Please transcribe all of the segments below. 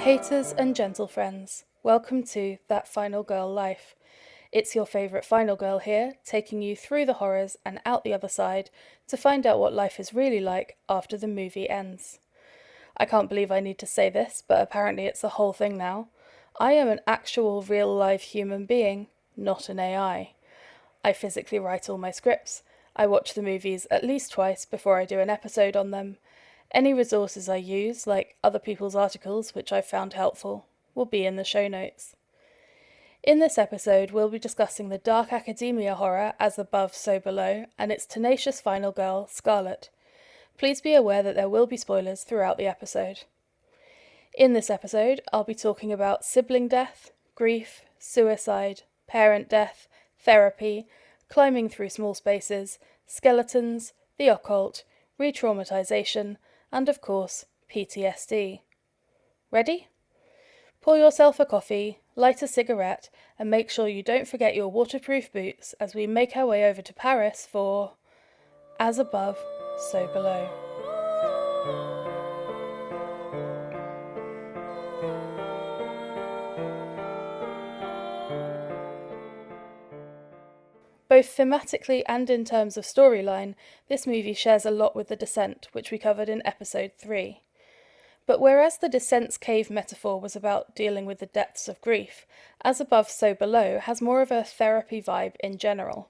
Haters and gentle friends, welcome to That Final Girl Life. It's your favourite final girl here, taking you through the horrors and out the other side to find out what life is really like after the movie ends. I can't believe I need to say this, but apparently it's the whole thing now. I am an actual real live human being, not an AI. I physically write all my scripts. I watch the movies at least twice before I do an episode on them. Any resources I use, like other people's articles, which I've found helpful, will be in the show notes. In this episode, we'll be discussing the dark academia horror As Above, So Below, and its tenacious final girl, Scarlett. Please be aware that there will be spoilers throughout the episode. In this episode, I'll be talking about sibling death, grief, suicide, parent death, therapy, climbing through small spaces, skeletons, the occult, re-traumatization, and of course, PTSD. Ready? Pour yourself a coffee, light a cigarette, and make sure you don't forget your waterproof boots as we make our way over to Paris for As Above, So Below. Both thematically and in terms of storyline, this movie shares a lot with The Descent, which we covered in episode 3. But whereas The Descent's cave metaphor was about dealing with the depths of grief, As Above, So Below has more of a therapy vibe in general.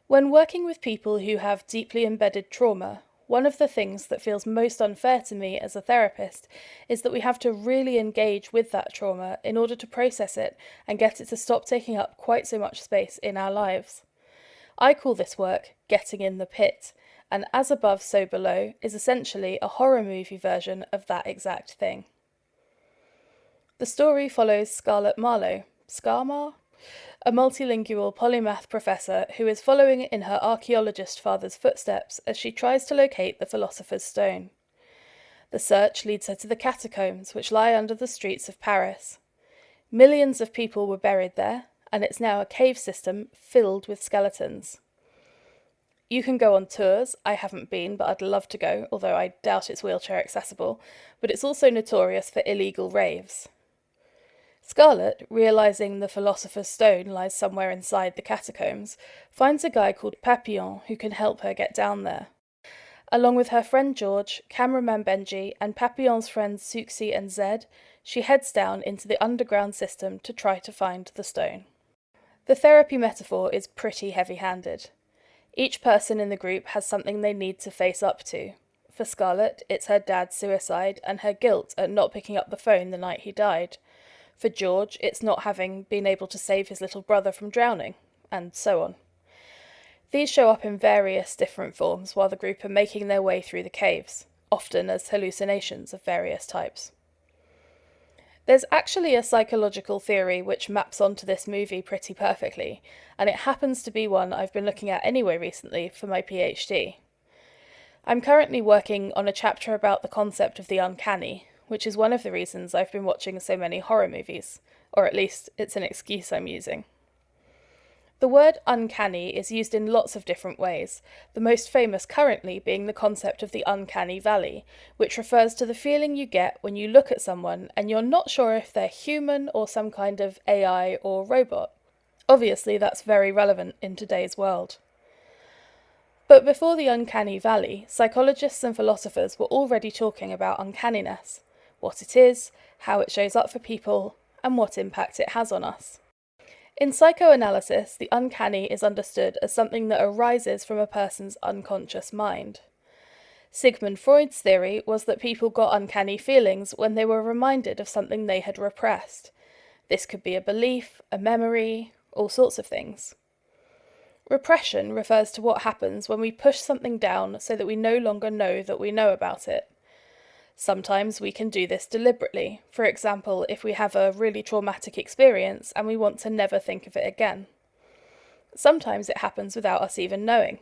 When working with people who have deeply embedded trauma, one of the things that feels most unfair to me as a therapist is that we have to really engage with that trauma in order to process it and get it to stop taking up quite so much space in our lives. I call this work getting in the pit, and As Above, So Below is essentially a horror movie version of that exact thing. The story follows Scarlett Marlowe, Scarmar? A multilingual polymath professor who is following in her archaeologist father's footsteps as she tries to locate the Philosopher's Stone. The search leads her to the catacombs which lie under the streets of Paris. Millions of people were buried there, and it's now a cave system filled with skeletons. You can go on tours. I haven't been, but I'd love to go, although I doubt it's wheelchair accessible, but it's also notorious for illegal raves. Scarlett, realising the Philosopher's Stone lies somewhere inside the catacombs, finds a guy called Papillon who can help her get down there. Along with her friend George, cameraman Benji, and Papillon's friends Suxi and Zed, she heads down into the underground system to try to find the stone. The therapy metaphor is pretty heavy-handed. Each person in the group has something they need to face up to. For Scarlett, it's her dad's suicide and her guilt at not picking up the phone the night he died. For George, it's not having been able to save his little brother from drowning, and so on. These show up in various different forms while the group are making their way through the caves, often as hallucinations of various types. There's actually a psychological theory which maps onto this movie pretty perfectly, and it happens to be one I've been looking at anyway recently for my PhD. I'm currently working on a chapter about the concept of the uncanny, which is one of the reasons I've been watching so many horror movies, or at least it's an excuse I'm using. The word uncanny is used in lots of different ways, the most famous currently being the concept of the uncanny valley, which refers to the feeling you get when you look at someone and you're not sure if they're human or some kind of AI or robot. Obviously, that's very relevant in today's world. But before the uncanny valley, psychologists and philosophers were already talking about uncanniness, what it is, how it shows up for people, and what impact it has on us. In psychoanalysis, the uncanny is understood as something that arises from a person's unconscious mind. Sigmund Freud's theory was that people got uncanny feelings when they were reminded of something they had repressed. This could be a belief, a memory, all sorts of things. Repression refers to what happens when we push something down so that we no longer know that we know about it. Sometimes we can do this deliberately, for example, if we have a really traumatic experience and we want to never think of it again. Sometimes it happens without us even knowing.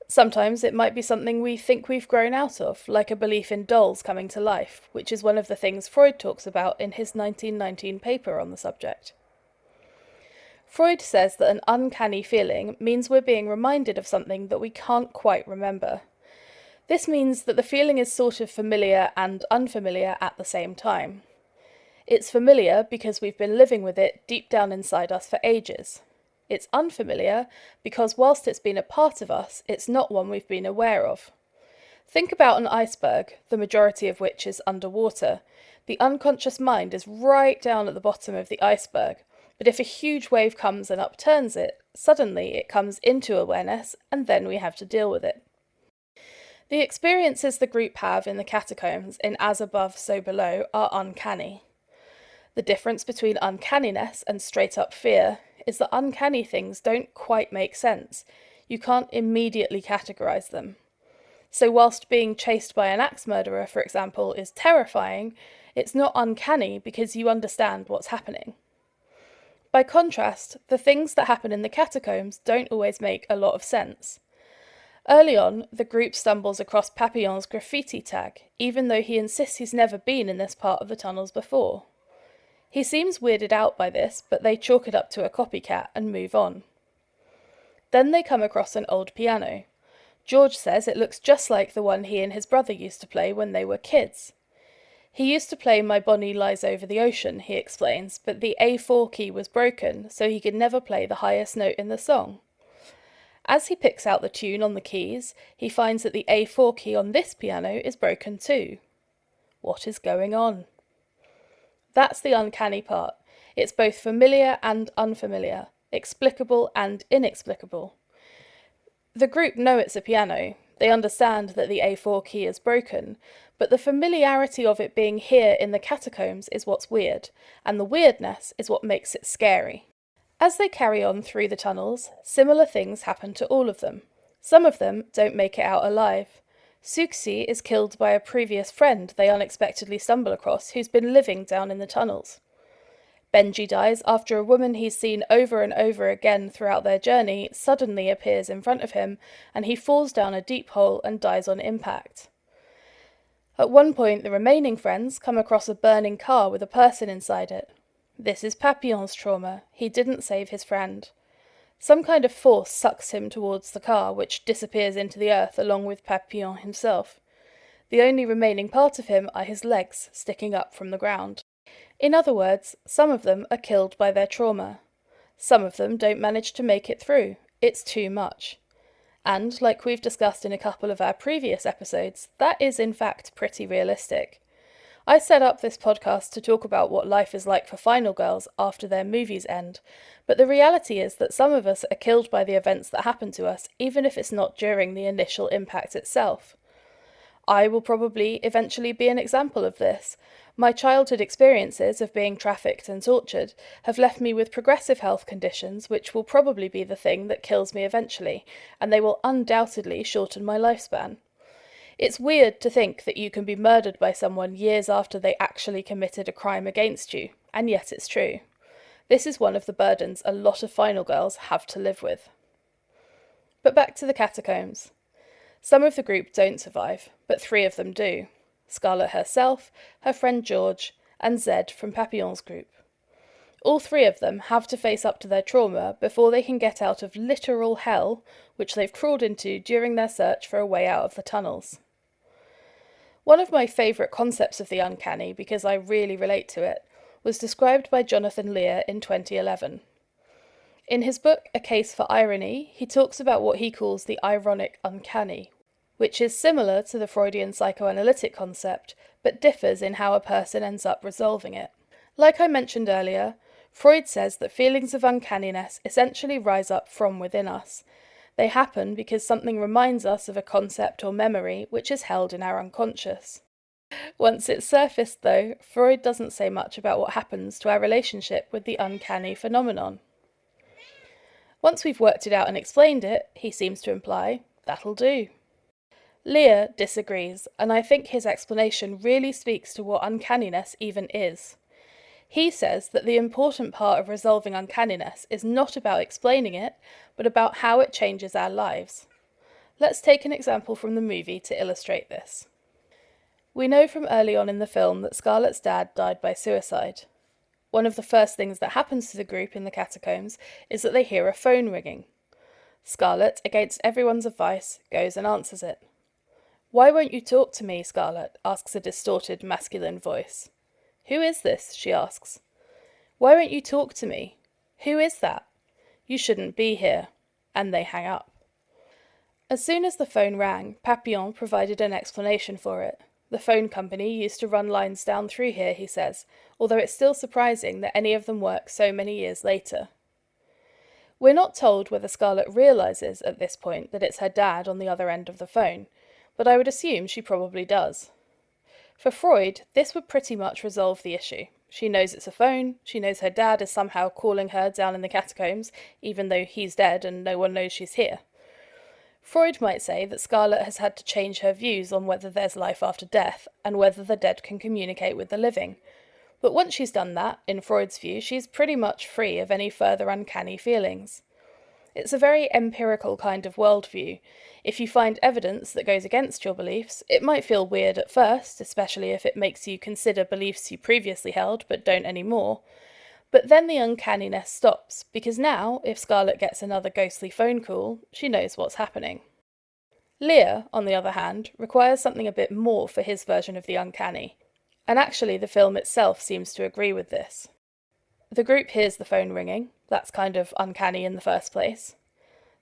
Sometimes it might be something we think we've grown out of, like a belief in dolls coming to life, which is one of the things Freud talks about in his 1919 paper on the subject. Freud says that an uncanny feeling means we're being reminded of something that we can't quite remember. This means that the feeling is sort of familiar and unfamiliar at the same time. It's familiar because we've been living with it deep down inside us for ages. It's unfamiliar because whilst it's been a part of us, it's not one we've been aware of. Think about an iceberg, the majority of which is underwater. The unconscious mind is right down at the bottom of the iceberg, but if a huge wave comes and upturns it, suddenly it comes into awareness, and then we have to deal with it. The experiences the group have in the catacombs in As Above, So Below are uncanny. The difference between uncanniness and straight-up fear is that uncanny things don't quite make sense. You can't immediately categorise them. So whilst being chased by an axe murderer, for example, is terrifying, it's not uncanny because you understand what's happening. By contrast, the things that happen in the catacombs don't always make a lot of sense. Early on, the group stumbles across Papillon's graffiti tag, even though he insists he's never been in this part of the tunnels before. He seems weirded out by this, but they chalk it up to a copycat and move on. Then they come across an old piano. George says it looks just like the one he and his brother used to play when they were kids. He used to play My Bonnie Lies Over the Ocean, he explains, but the A4 key was broken, so he could never play the highest note in the song. As he picks out the tune on the keys, he finds that the A4 key on this piano is broken too. What is going on? That's the uncanny part. It's both familiar and unfamiliar, explicable and inexplicable. The group know it's a piano. They understand that the A4 key is broken, but the familiarity of it being here in the catacombs is what's weird, and the weirdness is what makes it scary. As they carry on through the tunnels, similar things happen to all of them. Some of them don't make it out alive. Suxi is killed by a previous friend they unexpectedly stumble across who's been living down in the tunnels. Benji dies after a woman he's seen over and over again throughout their journey suddenly appears in front of him, and he falls down a deep hole and dies on impact. At one point, the remaining friends come across a burning car with a person inside it. This is Papillon's trauma. He didn't save his friend. Some kind of force sucks him towards the car, which disappears into the earth along with Papillon himself. The only remaining part of him are his legs sticking up from the ground. In other words, some of them are killed by their trauma. Some of them don't manage to make it through. It's too much. And, like we've discussed in a couple of our previous episodes, that is in fact pretty realistic. I set up this podcast to talk about what life is like for final girls after their movies end, but the reality is that some of us are killed by the events that happen to us, even if it's not during the initial impact itself. I will probably eventually be an example of this. My childhood experiences of being trafficked and tortured have left me with progressive health conditions which will probably be the thing that kills me eventually, and they will undoubtedly shorten my lifespan. It's weird to think that you can be murdered by someone years after they actually committed a crime against you, and yet it's true. This is one of the burdens a lot of final girls have to live with. But back to the catacombs. Some of the group don't survive, but 3 of them do. Scarlett herself, her friend George, and Zed from Papillon's group. All 3 of them have to face up to their trauma before they can get out of literal hell, which they've crawled into during their search for a way out of the tunnels. One of my favourite concepts of the uncanny, because I really relate to it, was described by Jonathan Lear in 2011. In his book A Case for Irony, he talks about what he calls the ironic uncanny, which is similar to the Freudian psychoanalytic concept, but differs in how a person ends up resolving it. Like I mentioned earlier, Freud says that feelings of uncanniness essentially rise up from within us. They happen because something reminds us of a concept or memory which is held in our unconscious. Once it's surfaced, though, Freud doesn't say much about what happens to our relationship with the uncanny phenomenon. Once we've worked it out and explained it, he seems to imply, that'll do. Lear disagrees, and I think his explanation really speaks to what uncanniness even is. He says that the important part of resolving uncanniness is not about explaining it, but about how it changes our lives. Let's take an example from the movie to illustrate this. We know from early on in the film that Scarlett's dad died by suicide. One of the first things that happens to the group in the catacombs is that they hear a phone ringing. Scarlett, against everyone's advice, goes and answers it. "Why won't you talk to me, Scarlett?" asks a distorted masculine voice. "Who is this?" she asks. "Why won't you talk to me? Who is that? You shouldn't be here." And they hang up. As soon as the phone rang, Papillon provided an explanation for it. The phone company used to run lines down through here, he says, although it's still surprising that any of them work so many years later. We're not told whether Scarlett realises at this point that it's her dad on the other end of the phone, but I would assume she probably does. For Freud, this would pretty much resolve the issue. She knows it's a phone, she knows her dad is somehow calling her down in the catacombs, even though he's dead and no one knows she's here. Freud might say that Scarlett has had to change her views on whether there's life after death, and whether the dead can communicate with the living. But once she's done that, in Freud's view, she's pretty much free of any further uncanny feelings. It's a very empirical kind of worldview. If you find evidence that goes against your beliefs, it might feel weird at first, especially if it makes you consider beliefs you previously held but don't anymore. But then the uncanniness stops, because now, if Scarlett gets another ghostly phone call, she knows what's happening. Lear, on the other hand, requires something a bit more for his version of the uncanny. And actually the film itself seems to agree with this. The group hears the phone ringing. That's kind of uncanny in the first place.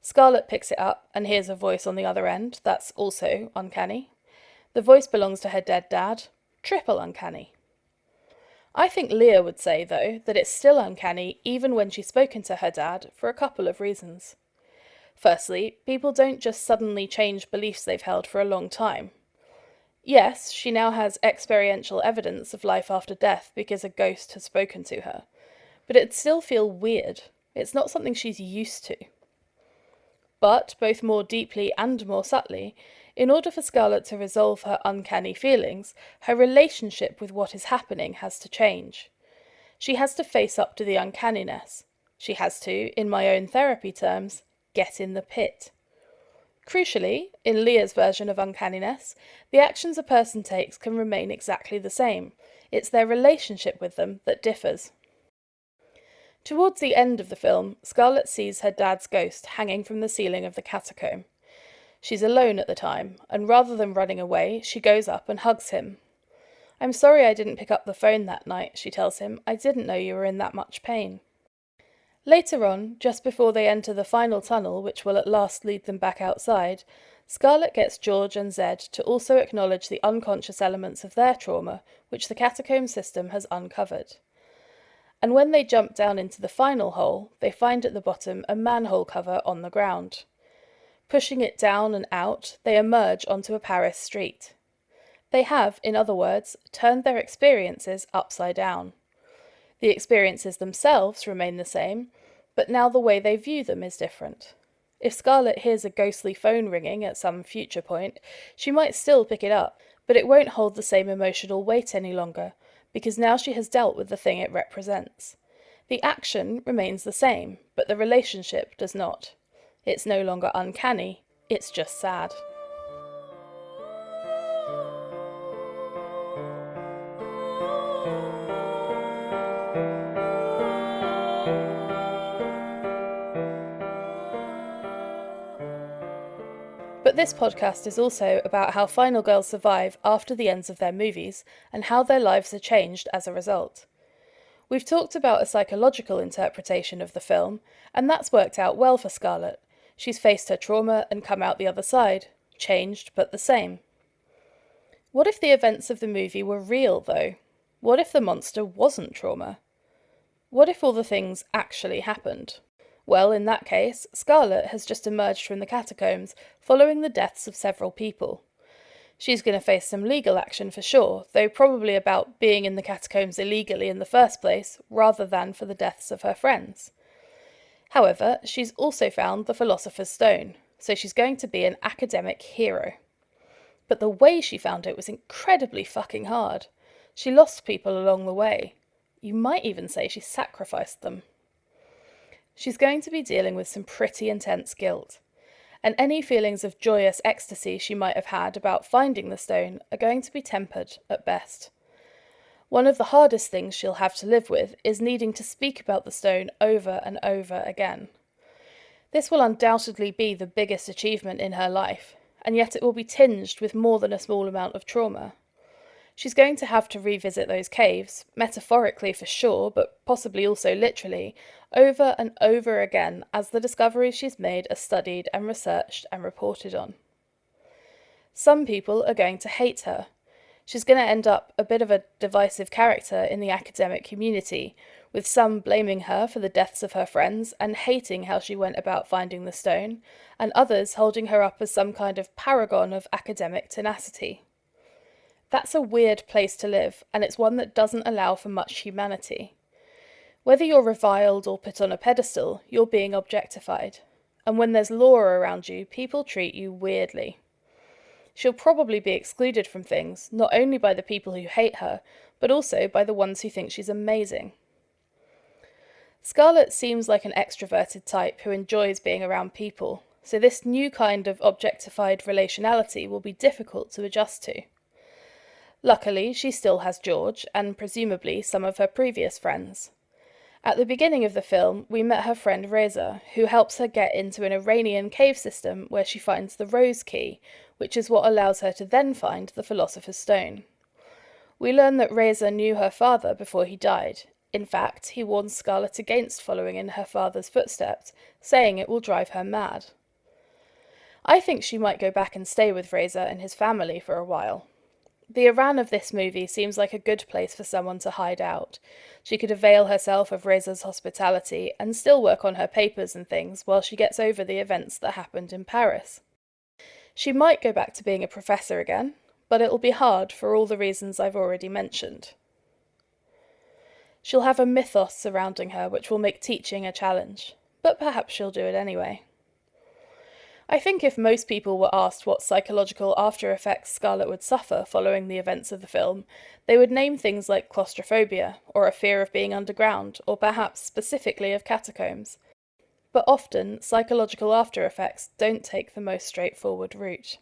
Scarlett picks it up and hears a voice on the other end. That's also uncanny. The voice belongs to her dead dad. Triple uncanny. I think Lear would say, though, that it's still uncanny even when she's spoken to her dad for a couple of reasons. Firstly, people don't just suddenly change beliefs they've held for a long time. Yes, she now has experiential evidence of life after death because a ghost has spoken to her, but it'd still feel weird. It's not something she's used to. But, both more deeply and more subtly, in order for Scarlett to resolve her uncanny feelings, her relationship with what is happening has to change. She has to face up to the uncanniness. She has to, in my own therapy terms, get in the pit. Crucially, in Lear's version of uncanniness, the actions a person takes can remain exactly the same. It's their relationship with them that differs. Towards the end of the film, Scarlett sees her dad's ghost hanging from the ceiling of the catacomb. She's alone at the time, and rather than running away, she goes up and hugs him. "I'm sorry I didn't pick up the phone that night," she tells him. "I didn't know you were in that much pain." Later on, just before they enter the final tunnel, which will at last lead them back outside, Scarlett gets George and Zed to also acknowledge the unconscious elements of their trauma, which the catacomb system has uncovered. And when they jump down into the final hole, they find at the bottom a manhole cover on the ground. Pushing it down and out, they emerge onto a Paris street. They have, in other words, turned their experiences upside down. The experiences themselves remain the same, but now the way they view them is different. If Scarlett hears a ghostly phone ringing at some future point, she might still pick it up, but it won't hold the same emotional weight any longer, because now she has dealt with the thing it represents. The action remains the same, but the relationship does not. It's no longer uncanny, it's just sad. But this podcast is also about how final girls survive after the ends of their movies and how their lives are changed as a result. We've talked about a psychological interpretation of the film, and that's worked out well for Scarlett. She's faced her trauma and come out the other side, changed but the same. What if the events of the movie were real, though? What if the monster wasn't trauma? What if all the things actually happened? Well, in that case, Scarlett has just emerged from the catacombs following the deaths of several people. She's going to face some legal action for sure, though probably about being in the catacombs illegally in the first place, rather than for the deaths of her friends. However, she's also found the Philosopher's Stone, so she's going to be an academic hero. But the way she found it was incredibly fucking hard. She lost people along the way. You might even say she sacrificed them. She's going to be dealing with some pretty intense guilt, and any feelings of joyous ecstasy she might have had about finding the stone are going to be tempered at best. One of the hardest things she'll have to live with is needing to speak about the stone over and over again. This will undoubtedly be the biggest achievement in her life, and yet it will be tinged with more than a small amount of trauma. She's going to have to revisit those caves, metaphorically for sure, but possibly also literally, over and over again as the discoveries she's made are studied and researched and reported on. Some people are going to hate her. She's going to end up a bit of a divisive character in the academic community, with some blaming her for the deaths of her friends and hating how she went about finding the stone, and others holding her up as some kind of paragon of academic tenacity. That's a weird place to live, and it's one that doesn't allow for much humanity. Whether you're reviled or put on a pedestal, you're being objectified. And when there's law around you, people treat you weirdly. She'll probably be excluded from things, not only by the people who hate her, but also by the ones who think she's amazing. Scarlett seems like an extroverted type who enjoys being around people, so this new kind of objectified relationality will be difficult to adjust to. Luckily, she still has George, and presumably some of her previous friends. At the beginning of the film, we met her friend Reza, who helps her get into an Iranian cave system where she finds the Rose Key, which is what allows her to then find the Philosopher's Stone. We learn that Reza knew her father before he died. In fact, he warns Scarlett against following in her father's footsteps, saying it will drive her mad. I think she might go back and stay with Reza and his family for a while. The Iran of this movie seems like a good place for someone to hide out. She could avail herself of Reza's hospitality and still work on her papers and things while she gets over the events that happened in Paris. She might go back to being a professor again, but it'll be hard for all the reasons I've already mentioned. She'll have a mythos surrounding her which will make teaching a challenge, but perhaps she'll do it anyway. I think if most people were asked what psychological after effects Scarlett would suffer following the events of the film, they would name things like claustrophobia, or a fear of being underground, or perhaps specifically of catacombs. But often, psychological after effects don't take the most straightforward route.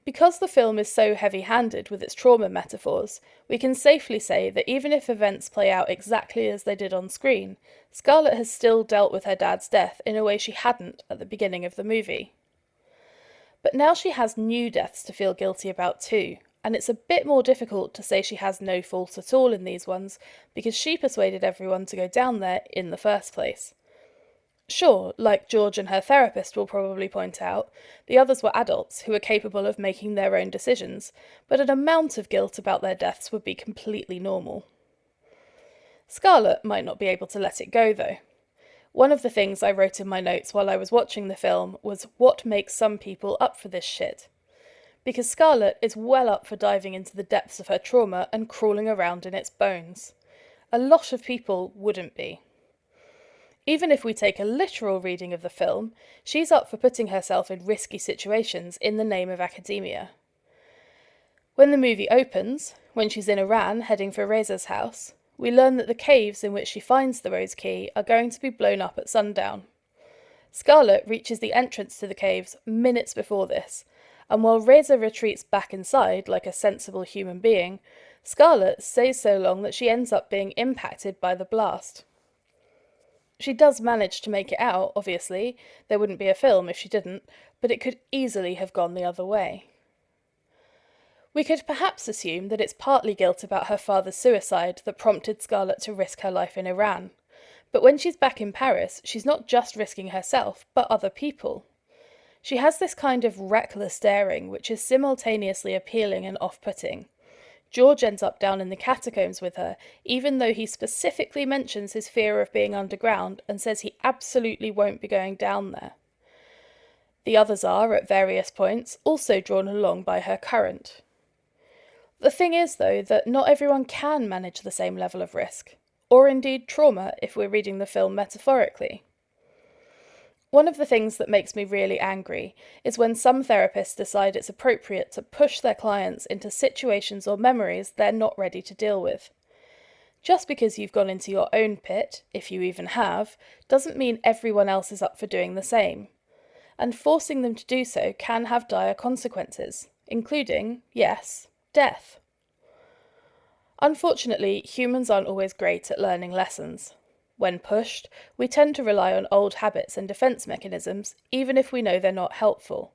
Because the film is so heavy-handed with its trauma metaphors, we can safely say that even if events play out exactly as they did on screen, Scarlett has still dealt with her dad's death in a way she hadn't at the beginning of the movie. But now she has new deaths to feel guilty about too, and it's a bit more difficult to say she has no fault at all in these ones, because she persuaded everyone to go down there in the first place. Sure, like George and her therapist will probably point out, the others were adults who were capable of making their own decisions, but an amount of guilt about their deaths would be completely normal. Scarlett might not be able to let it go, though. One of the things I wrote in my notes while I was watching the film was what makes some people up for this shit. Because Scarlett is well up for diving into the depths of her trauma and crawling around in its bones. A lot of people wouldn't be. Even if we take a literal reading of the film, she's up for putting herself in risky situations in the name of academia. When the movie opens, when she's in Iran heading for Reza's house, we learn that the caves in which she finds the Rose Key are going to be blown up at sundown. Scarlett reaches the entrance to the caves minutes before this, and while Reza retreats back inside like a sensible human being, Scarlett stays so long that she ends up being impacted by the blast. She does manage to make it out, obviously. There wouldn't be a film if she didn't, but it could easily have gone the other way. We could perhaps assume that it's partly guilt about her father's suicide that prompted Scarlett to risk her life in Iran. But when she's back in Paris, she's not just risking herself, but other people. She has this kind of reckless daring which is simultaneously appealing and off-putting. George ends up down in the catacombs with her, even though he specifically mentions his fear of being underground and says he absolutely won't be going down there. The others are, at various points, also drawn along by her current. The thing is, though, that not everyone can manage the same level of risk, or indeed trauma if we're reading the film metaphorically. One of the things that makes me really angry is when some therapists decide it's appropriate to push their clients into situations or memories they're not ready to deal with. Just because you've gone into your own pit, if you even have, doesn't mean everyone else is up for doing the same. And forcing them to do so can have dire consequences, including, yes, death. Unfortunately, humans aren't always great at learning lessons. When pushed, we tend to rely on old habits and defense mechanisms, even if we know they're not helpful.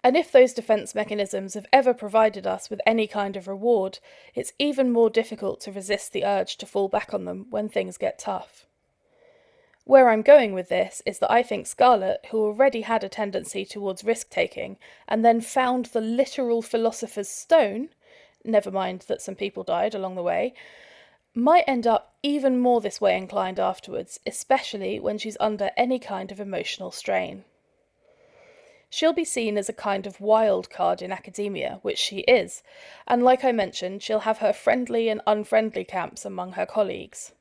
And if those defence mechanisms have ever provided us with any kind of reward, it's even more difficult to resist the urge to fall back on them when things get tough. Where I'm going with this is that I think Scarlett, who already had a tendency towards risk-taking, and then found the literal philosopher's stone, never mind that some people died along the way, might end up even more this way inclined afterwards, especially when she's under any kind of emotional strain. She'll be seen as a kind of wild card in academia, which she is, and like I mentioned, she'll have her friendly and unfriendly camps among her colleagues.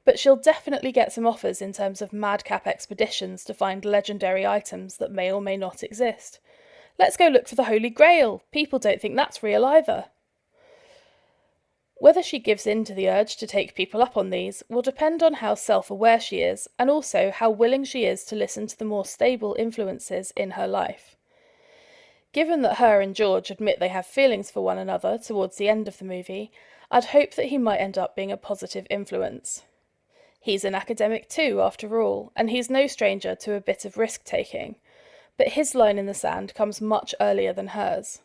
But she'll definitely get some offers in terms of madcap expeditions to find legendary items that may or may not exist. Let's go look for the Holy Grail. People don't think that's real either. Whether she gives in to the urge to take people up on these will depend on how self-aware she is, and also how willing she is to listen to the more stable influences in her life. Given that her and George admit they have feelings for one another towards the end of the movie, I'd hope that he might end up being a positive influence. He's an academic too, after all, and he's no stranger to a bit of risk-taking, but his line in the sand comes much earlier than hers.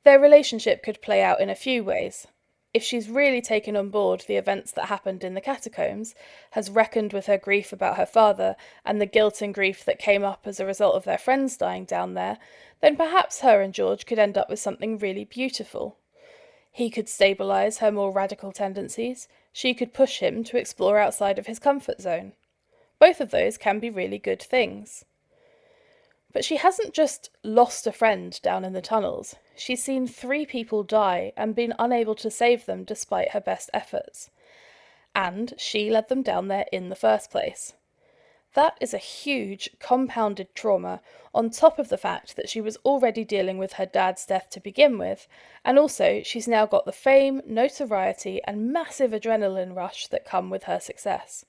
Their relationship could play out in a few ways. If she's really taken on board the events that happened in the catacombs, has reckoned with her grief about her father and the guilt and grief that came up as a result of their friends dying down there, then perhaps her and George could end up with something really beautiful. He could stabilise her more radical tendencies, she could push him to explore outside of his comfort zone. Both of those can be really good things. But she hasn't just lost a friend down in the tunnels. She's seen 3 people die and been unable to save them despite her best efforts. And she led them down there in the first place. That is a huge, compounded trauma on top of the fact that she was already dealing with her dad's death to begin with, and also she's now got the fame, notoriety, and massive adrenaline rush that come with her success.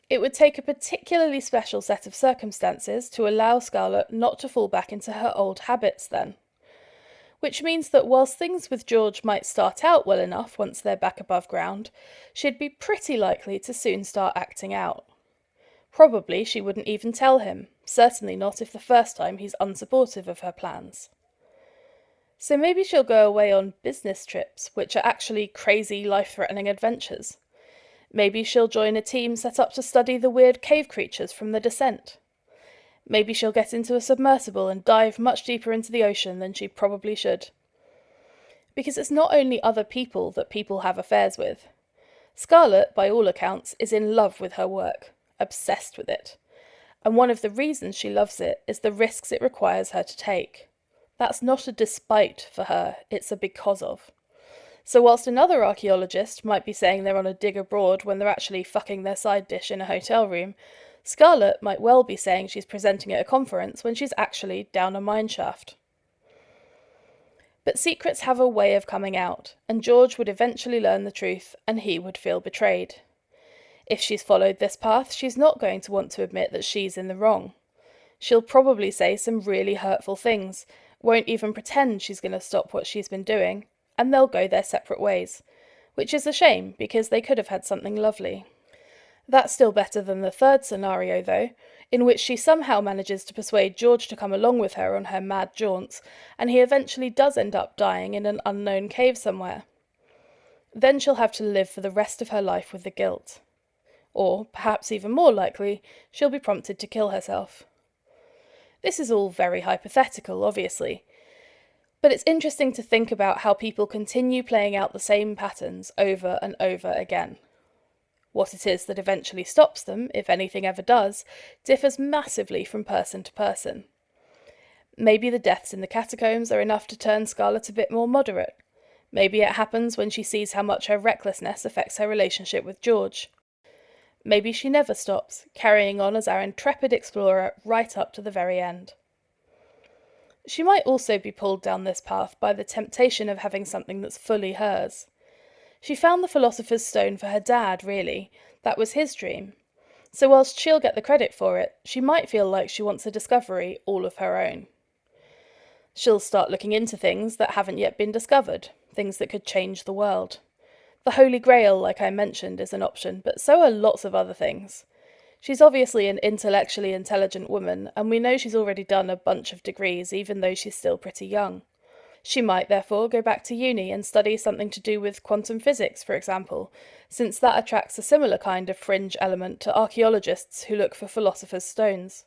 It would take a particularly special set of circumstances to allow Scarlett not to fall back into her old habits then. Which means that whilst things with George might start out well enough once they're back above ground, she'd be pretty likely to soon start acting out. Probably she wouldn't even tell him, certainly not if the first time he's unsupportive of her plans. So maybe she'll go away on business trips, which are actually crazy, life-threatening adventures. Maybe she'll join a team set up to study the weird cave creatures from the descent. Maybe she'll get into a submersible and dive much deeper into the ocean than she probably should. Because it's not only other people that people have affairs with. Scarlett, by all accounts, is in love with her work. Obsessed with it, and one of the reasons she loves it is the risks it requires her to take. That's not a despite for her, it's a because of. So whilst another archaeologist might be saying they're on a dig abroad when they're actually fucking their side dish in a hotel room, Scarlett might well be saying she's presenting at a conference when she's actually down a mine shaft. But secrets have a way of coming out, and George would eventually learn the truth, and he would feel betrayed. If she's followed this path, she's not going to want to admit that she's in the wrong. She'll probably say some really hurtful things, won't even pretend she's going to stop what she's been doing, and they'll go their separate ways, which is a shame because they could have had something lovely. That's still better than the third scenario, though, in which she somehow manages to persuade George to come along with her on her mad jaunts, and he eventually does end up dying in an unknown cave somewhere. Then she'll have to live for the rest of her life with the guilt. Or, perhaps even more likely, she'll be prompted to kill herself. This is all very hypothetical, obviously, but it's interesting to think about how people continue playing out the same patterns over and over again. What it is that eventually stops them, if anything ever does, differs massively from person to person. Maybe the deaths in the catacombs are enough to turn Scarlett a bit more moderate. Maybe it happens when she sees how much her recklessness affects her relationship with George. Maybe she never stops, carrying on as our intrepid explorer right up to the very end. She might also be pulled down this path by the temptation of having something that's fully hers. She found the Philosopher's Stone for her dad, really. That was his dream. So whilst she'll get the credit for it, she might feel like she wants a discovery all of her own. She'll start looking into things that haven't yet been discovered, things that could change the world. The Holy Grail, like I mentioned, is an option, but so are lots of other things. She's obviously an intellectually intelligent woman, and we know she's already done a bunch of degrees, even though she's still pretty young. She might, therefore, go back to uni and study something to do with quantum physics, for example, since that attracts a similar kind of fringe element to archaeologists who look for philosopher's stones.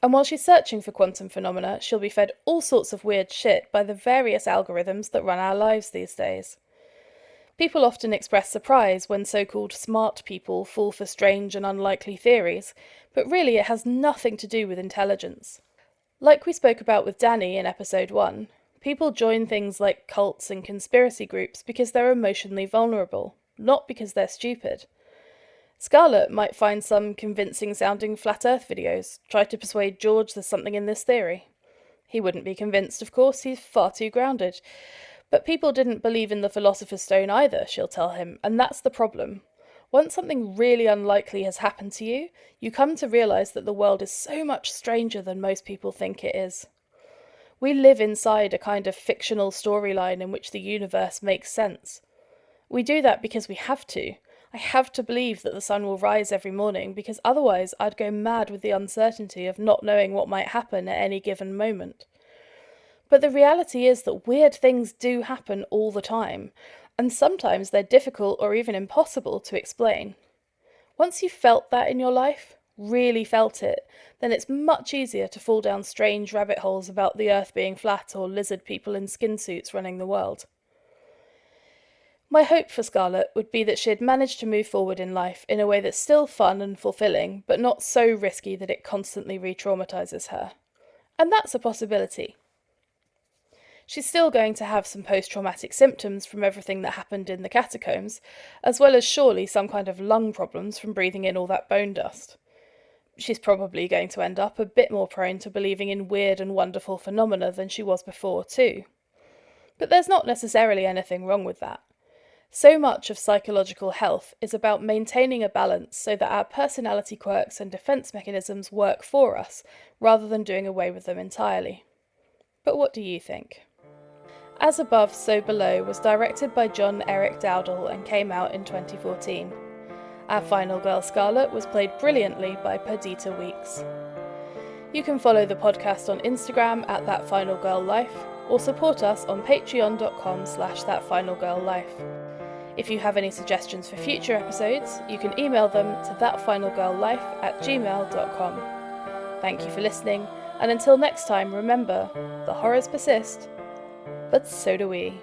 And while she's searching for quantum phenomena, she'll be fed all sorts of weird shit by the various algorithms that run our lives these days. People often express surprise when so-called smart people fall for strange and unlikely theories, but really it has nothing to do with intelligence. Like we spoke about with Danny in episode 1, people join things like cults and conspiracy groups because they're emotionally vulnerable, not because they're stupid. Scarlett might find some convincing-sounding flat earth videos, try to persuade George there's something in this theory. He wouldn't be convinced, of course, he's far too grounded. But people didn't believe in the Philosopher's Stone either, she'll tell him, and that's the problem. Once something really unlikely has happened to you, you come to realise that the world is so much stranger than most people think it is. We live inside a kind of fictional storyline in which the universe makes sense. We do that because we have to. I have to believe that the sun will rise every morning, because otherwise I'd go mad with the uncertainty of not knowing what might happen at any given moment. But the reality is that weird things do happen all the time, and sometimes they're difficult or even impossible to explain. Once you've felt that in your life, really felt it, then it's much easier to fall down strange rabbit holes about the earth being flat or lizard people in skin suits running the world. My hope for Scarlett would be that she'd manage to move forward in life in a way that's still fun and fulfilling, but not so risky that it constantly re-traumatises her. And that's a possibility. She's still going to have some post-traumatic symptoms from everything that happened in the catacombs, as well as surely some kind of lung problems from breathing in all that bone dust. She's probably going to end up a bit more prone to believing in weird and wonderful phenomena than she was before, too. But there's not necessarily anything wrong with that. So much of psychological health is about maintaining a balance so that our personality quirks and defence mechanisms work for us, rather than doing away with them entirely. But what do you think? As Above, So Below was directed by John Erick Dowdle and came out in 2014. Our final girl Scarlett was played brilliantly by Perdita Weeks. You can follow the podcast on Instagram at ThatFinalGirlLife, or support us on patreon.com/ThatFinalGirlLife. If you have any suggestions for future episodes, you can email them to thatfinalgirllife@gmail.com. Thank you for listening, and until next time, remember, the horrors persist, but so do we.